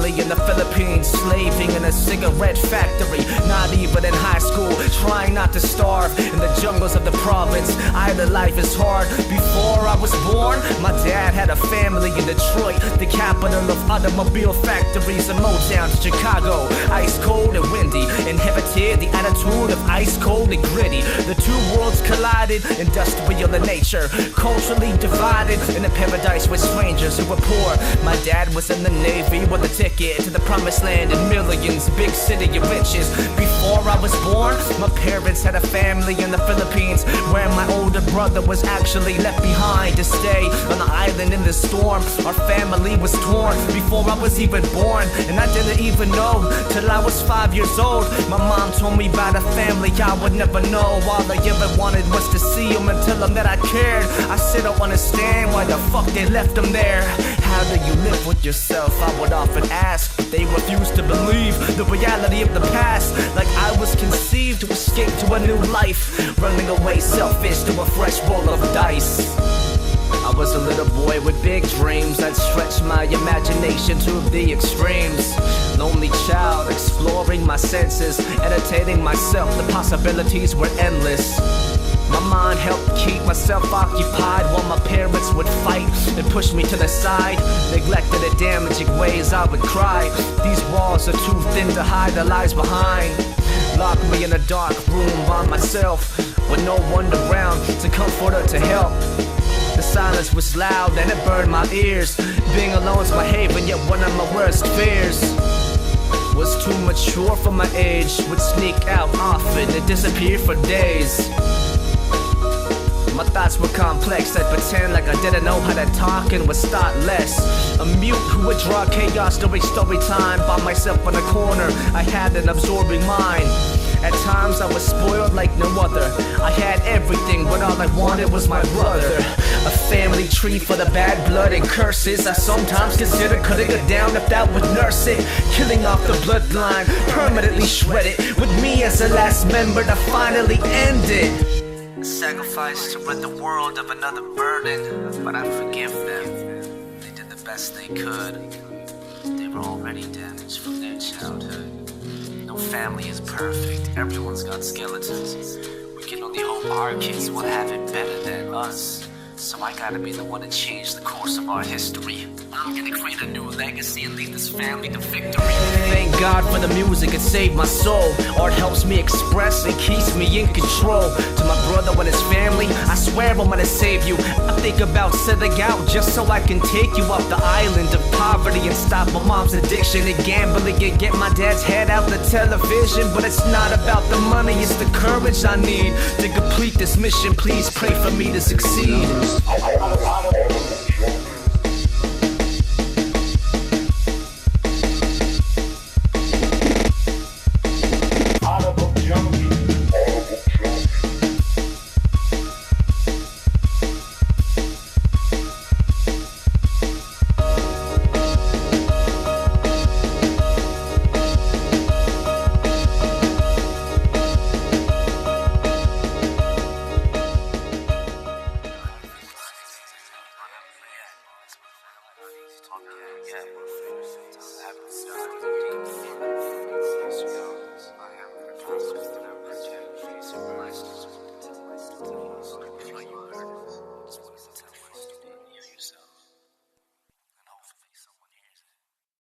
family in the Philippines, slaving in a cigarette factory. Not even in high school, trying not to starve in the jungles of the province. Either life is hard. Before I was born, my dad had a family in Detroit, the capital of automobile factories in Motown, Chicago. Ice cold and windy, inherited the attitude of ice cold and gritty. The two worlds collided, industrial in nature, culturally divided in a paradise with strangers who were poor. My dad was in the Navy with a ticket to the promised land and millions, big city of riches. Before I was born, my parents had a family in the Philippines, where my older brother was actually left behind to stay on the island in the storm. Our family was torn before I was even born, and I didn't even know till I was 5 years old. My mom told me about a family I would never know. All I ever wanted was to see them and tell them that I cared. I still don't understand why the fuck they left them there. How do you live with yourself? I would often ask, but they refuse to believe the reality of the past. Like I was conceived to escape to a new life, running away selfish to a fresh roll of dice. I was a little boy with big dreams. I'd stretch my imagination to the extremes. Lonely child, exploring my senses, entertaining myself, the possibilities were endless. My mind helped keep myself occupied while my parents would fight and push me to the side. Neglected in damaging ways, I would cry. These walls are too thin to hide the lies behind. Locked me in a dark room by myself, with no one around to comfort or to help. The silence was loud and it burned my ears. Being alone's my haven, yet one of my worst fears. Was too mature for my age, would sneak out often and disappear for days. My thoughts were complex, I'd pretend like I didn't know how to talk and was thoughtless. A mute who would draw chaos during story time. By myself in a corner, I had an absorbing mind. At times I was spoiled like no other. I had everything, but all I wanted was my brother. A family tree for the bad blood and curses. I sometimes consider cutting it down if that would nurse it. Killing off the bloodline, permanently shred it, with me as the last member to finally end it. Sacrifice to rid the world of another burden, but I forgive them. They did the best they could. They were already damaged from their childhood. No family is perfect, everyone's got skeletons. We can only hope our kids will have it better than us. So I gotta be the one to change the course of our history. I'm gonna create a new legacy and lead this family to victory. Thank God for the music, it saved my soul. Art helps me express and keeps me in control. To my brother and his family, I swear I'm gonna save you. I think about setting out just so I can take you off the island of poverty and stop my mom's addiction and gambling and get my dad's head out the television. But it's not about the money, it's the courage I need to complete this mission. Please pray for me to succeed.